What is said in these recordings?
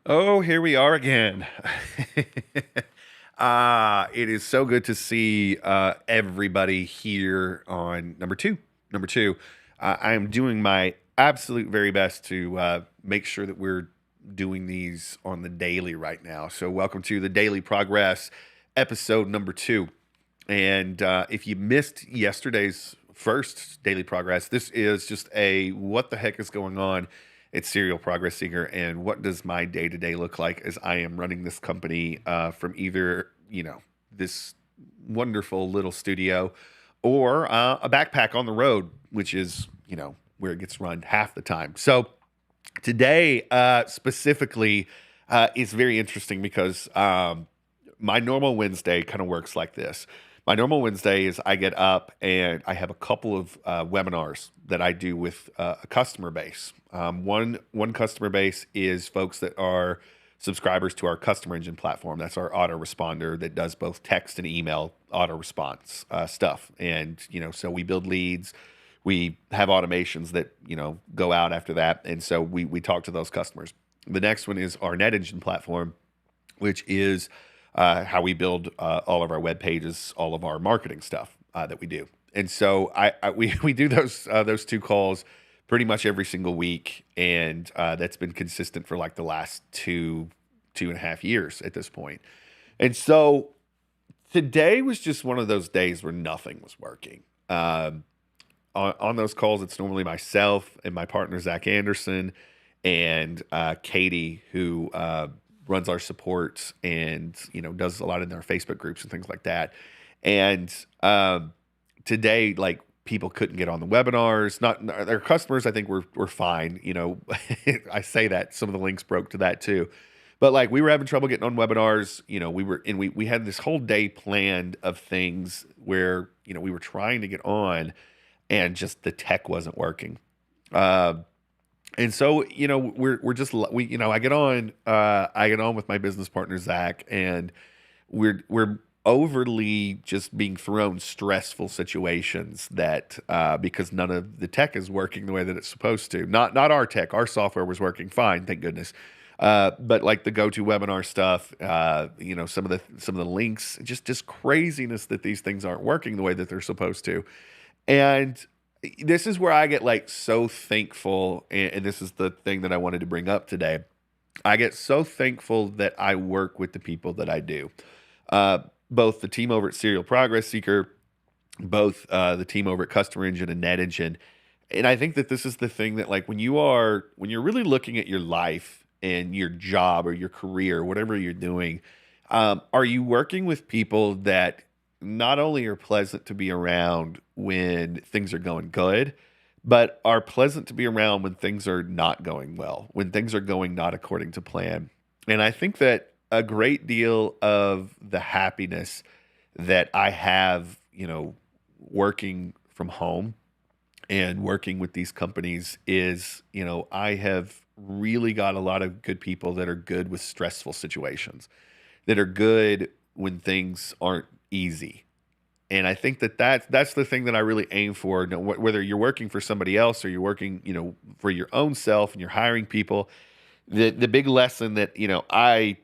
Oh, here we are again. It is so good to see everybody here on number two. Number two, I am doing my absolute very best to make sure that we're doing these on the daily right now. So, welcome to the Daily Progress episode number two. And if you missed yesterday's first Daily Progress, this is just a what the heck is going on at Serial Progress Seeker, and what does my day to day look like as I am running this company from either, this wonderful little studio or a backpack on the road, which is, where it gets run half the time. So today, specifically, is very interesting because my normal Wednesday kind of works like this. My normal Wednesday is I get up and I have a couple of webinars that I do with a customer base. One customer base is folks that are subscribers to our customer engine platform. That's our autoresponder that does both text and email auto response stuff. And so we build leads. We have automations that go out after that, and so we talk to those customers. The next one is our net engine platform, which is how we build all of our web pages, all of our marketing stuff that we do. And so we do those two calls pretty much every single week, and that's been consistent for like the last two and a half years at this point. And so today was just one of those days where nothing was working. On those calls, it's normally myself and my partner Zach Anderson and Katie, who runs our support and does a lot in our Facebook groups and things like that. And today, like, people couldn't get on the webinars. Not their customers, I think we're fine. I say that some of the links broke to that too. But like we were having trouble getting on webinars, we had this whole day planned of things where we were trying to get on, and just the tech wasn't working. Uh, and so we're just I get on with my business partner Zach, and we're overly just being thrown stressful situations that because none of the tech is working the way that it's supposed to. Not our tech, our software was working fine, thank goodness. But like the GoToWebinar stuff, some of the links, just craziness that these things aren't working the way that they're supposed to. And this is where I get like so thankful, and this is the thing that I wanted to bring up today. I get so thankful that I work with the people that I do. Uh, Both the team over at Serial Progress Seeker, both the team over at Customer Engine and Net Engine. And I think that this is the thing that, like, when you're really looking at your life and your job or your career, whatever you're doing, are you working with people that not only are pleasant to be around when things are going good, but are pleasant to be around when things are not going well, when things are going not according to plan? And I think that a great deal of the happiness that I have, working from home and working with these companies is, I have really got a lot of good people that are good with stressful situations, that are good when things aren't easy. And I think that that's the thing that I really aim for. Whether you're working for somebody else or you're working, for your own self and you're hiring people, the big lesson that I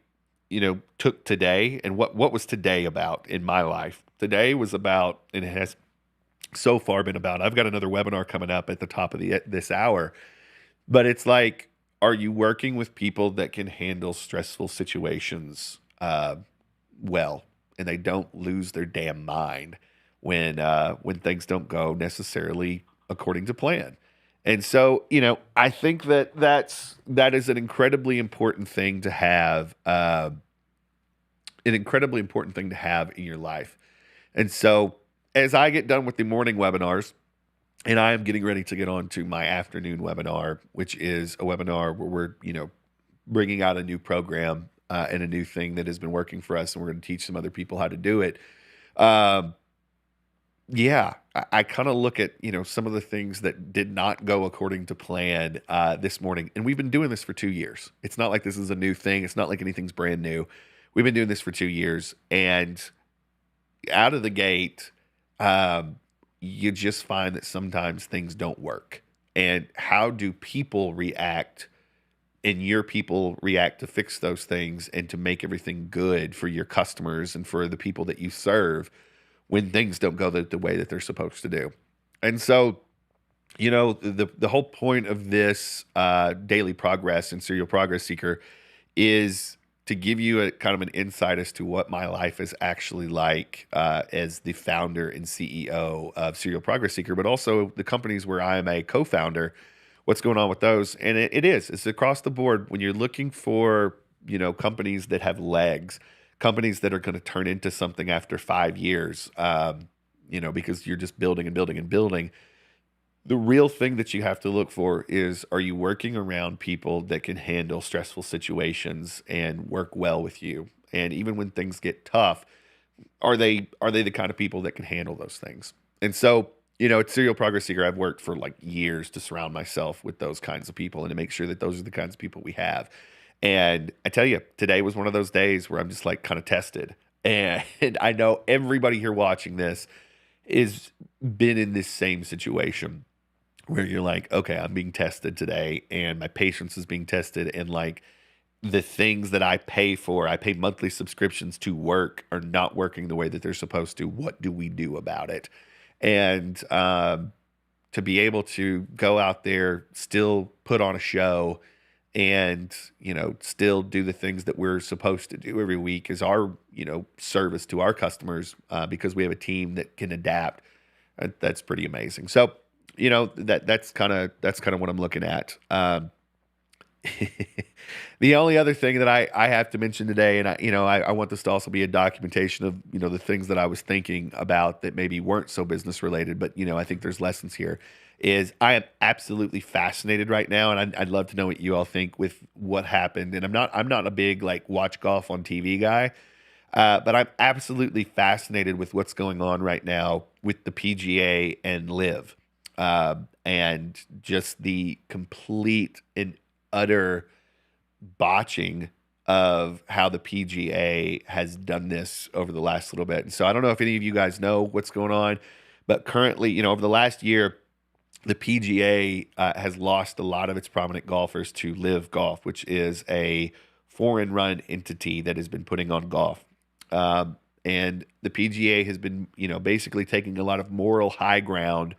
took today, and what was today about in my life. Today was about, and it has so far been about. I've got another webinar coming up at the top of this hour, but it's like, are you working with people that can handle stressful situations well, and they don't lose their damn mind when things don't go necessarily according to plan? And so, I think that is an incredibly important thing to have, in your life. And so, as I get done with the morning webinars, and I am getting ready to get on to my afternoon webinar, which is a webinar where we're, bringing out a new program and a new thing that has been working for us, and we're going to teach some other people how to do it. Um, yeah, I kind of look at some of the things that did not go according to plan this morning, and we've been doing this for 2 years. It's not like this is a new thing. It's not like anything's brand new. We've been doing this for 2 years, and out of the gate, um, you just find that sometimes things don't work. And how do people react and your people react to fix those things and to make everything good for your customers and for the people that you serve when things don't go the way that they're supposed to do. And so, the whole point of this daily progress and serial progress seeker is to give you a kind of an insight as to what my life is actually like as the founder and CEO of Serial Progress Seeker, but also the companies where I am a co-founder. What's going on with those? And it's across the board. When you're looking for companies that have legs, companies that are going to turn into something after 5 years, because you're just building and building and building. The real thing that you have to look for is, are you working around people that can handle stressful situations and work well with you? And even when things get tough, are they the kind of people that can handle those things? And so, at Serial Progress Seeker, I've worked for like years to surround myself with those kinds of people and to make sure that those are the kinds of people we have. And I tell you, today was one of those days where I'm just like kind of tested. And I know everybody here watching this is been in this same situation where you're like, okay, I'm being tested today and my patience is being tested. And like the things that I pay monthly subscriptions to work are not working the way that they're supposed to. What do we do about it? And to be able to go out there, still put on a show and, still do the things that we're supposed to do every week is our, service to our customers because we have a team that can adapt. That's pretty amazing. So, that's kind of what I'm looking at. The only other thing that I have to mention today, and I want this to also be a documentation of the things that I was thinking about that maybe weren't so business related, but I think there's lessons here. Is I am absolutely fascinated right now, and I'd love to know what you all think with what happened. And I'm not a big like watch golf on TV guy, but I'm absolutely fascinated with what's going on right now with the PGA and Live, and just the complete and utter botching of how the PGA has done this over the last little bit. And so I don't know if any of you guys know what's going on, but currently, over the last year, the PGA has lost a lot of its prominent golfers to Live Golf, which is a foreign run entity that has been putting on golf. And the PGA has been, basically taking a lot of moral high ground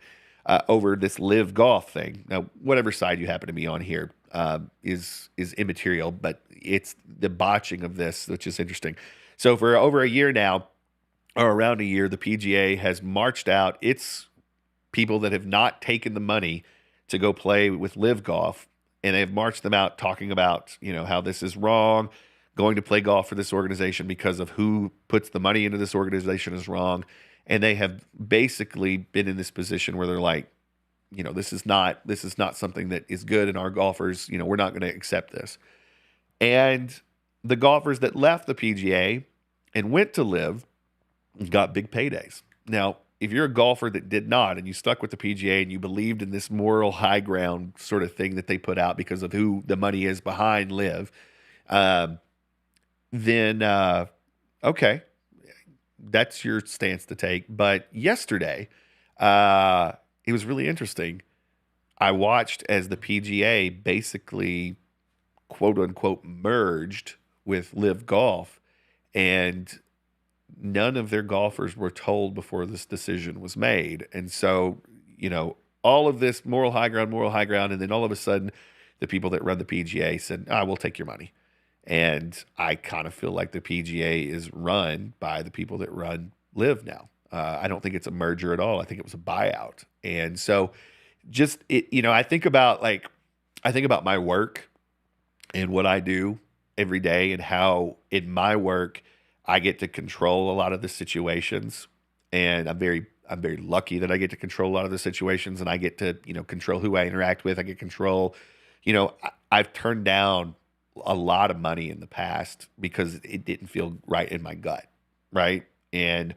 over this Live Golf thing. Now, whatever side you happen to be on here is immaterial, but it's the botching of this, which is interesting. So for over a year now, or around a year, the PGA has marched out its people that have not taken the money to go play with Live Golf, and they've marched them out talking about how this is wrong. Going to play golf for this organization because of who puts the money into this organization is wrong. And they have basically been in this position where they're like, this is not something that is good, and our golfers, we're not going to accept this. And the golfers that left the PGA and went to Live got big paydays. Now, if you're a golfer that did not, and you stuck with the PGA and you believed in this moral high ground sort of thing that they put out because of who the money is behind Live, then okay, that's your stance to take. But yesterday, it was really interesting. I watched as the PGA basically, quote unquote, merged with Live Golf, and none of their golfers were told before this decision was made. And so, all of this moral high ground, and then all of a sudden, the people that run the PGA said, we'll take your money. And I kind of feel like the PGA is run by the people that run Live now. I don't think it's a merger at all. I think it was a buyout. And so just I think about my work and what I do every day, and how in my work I get to control a lot of the situations. And I'm very lucky that I get to control a lot of the situations, and I get to, control who I interact with. I get control, I've turned down a lot of money in the past because it didn't feel right in my gut. Right. And,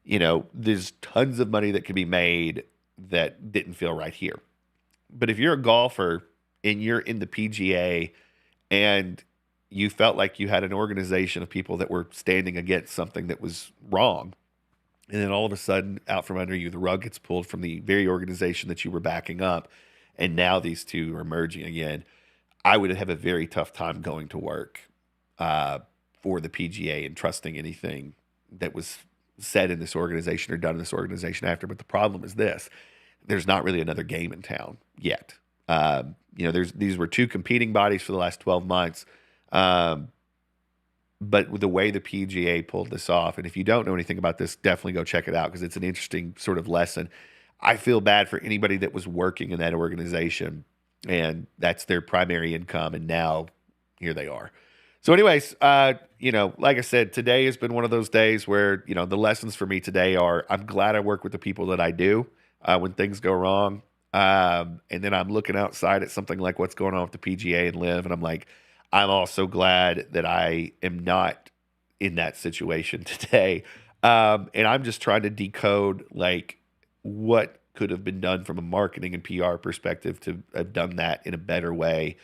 there's tons of money that could be made that didn't feel right here. But if you're a golfer and you're in the PGA and you felt like you had an organization of people that were standing against something that was wrong, and then all of a sudden, out from under you, the rug gets pulled from the very organization that you were backing up, and now these two are merging again. I would have a very tough time going to work uh, for the PGA and trusting anything that was said in this organization or done in this organization after. But the problem is this: there's not really another game in town yet. These were two competing bodies for the last 12 months. Um, but with the way the PGA pulled this off, and if you don't know anything about this, definitely go check it out because it's an interesting sort of lesson. I feel bad for anybody that was working in that organization and that's their primary income, and now here they are. So, anyways, like I said, today has been one of those days where the lessons for me today are I'm glad I work with the people that I do when things go wrong, and then I'm looking outside at something like what's going on with the PGA and Live, and I'm like, I'm also glad that I am not in that situation today. And I'm just trying to decode like what could have been done from a marketing and PR perspective to have done that in a better way.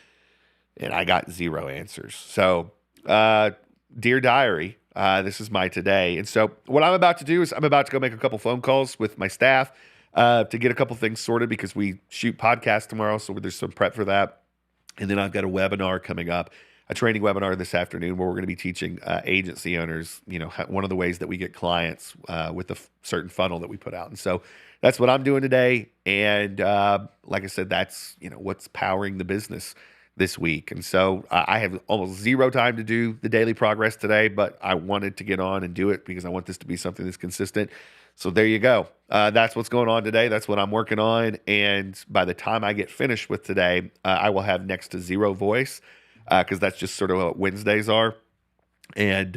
And I got zero answers. So, dear diary, this is my today. And so, what I'm about to do is I'm about to go make a couple phone calls with my staff to get a couple things sorted because we shoot podcasts tomorrow. So, there's some prep for that. And then I've got a webinar coming up, a training webinar this afternoon where we're going to be teaching agency owners, one of the ways that we get clients with a certain funnel that we put out. And so that's what I'm doing today. And like I said, that's, what's powering the business this week. And so I have almost zero time to do the daily progress today, but I wanted to get on and do it because I want this to be something that's consistent. So there you go. That's what's going on today. That's what I'm working on. And by the time I get finished with today, I will have next to zero voice because that's just sort of what Wednesdays are. And,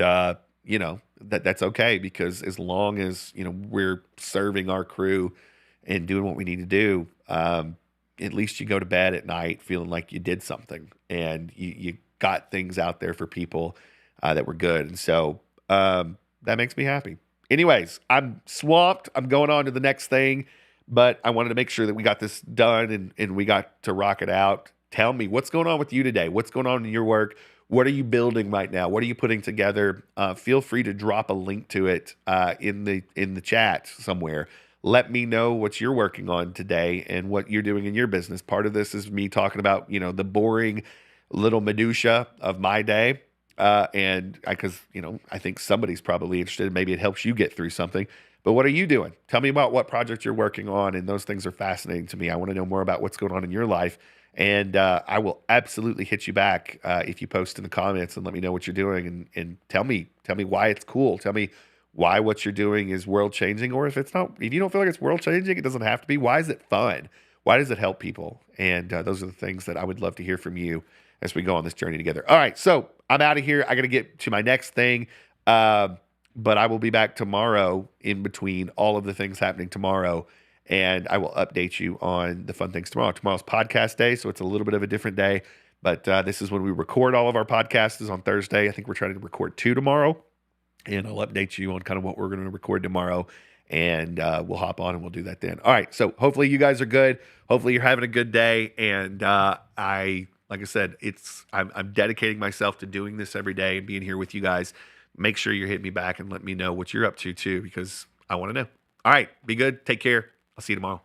that's okay because as long as, we're serving our crew and doing what we need to do, at least you go to bed at night feeling like you did something and you got things out there for people that were good. And so that makes me happy. Anyways, I'm swamped. I'm going on to the next thing, but I wanted to make sure that we got this done and we got to rock it out. Tell me what's going on with you today. What's going on in your work? What are you building right now? What are you putting together? Feel free to drop a link to it in the chat somewhere. Let me know what you're working on today and what you're doing in your business. Part of this is me talking about, the boring little minutia of my day. And because, I think somebody's probably interested. Maybe it helps you get through something. But what are you doing? Tell me about what project you're working on. And those things are fascinating to me. I want to know more about what's going on in your life. And I will absolutely hit you back if you post in the comments and let me know what you're doing and tell me why it's cool. Tell me why what you're doing is world changing, or if you don't feel like it's world changing, it doesn't have to be. Why is it fun? Why does it help people? And those are the things that I would love to hear from you as we go on this journey together. All right, so I'm out of here. I got to get to my next thing, but I will be back tomorrow in between all of the things happening tomorrow. And I will update you on the fun things tomorrow. Tomorrow's podcast day, so it's a little bit of a different day. But this is when we record all of our podcasts is on Thursday. I think we're trying to record 2 tomorrow. And I'll update you on kind of what we're going to record tomorrow. And we'll hop on and we'll do that then. All right, so hopefully you guys are good. Hopefully you're having a good day. And like I said, I'm dedicating myself to doing this every day and being here with you guys. Make sure you're hitting me back and let me know what you're up to too, because I want to know. All right, be good. Take care. I'll see you tomorrow.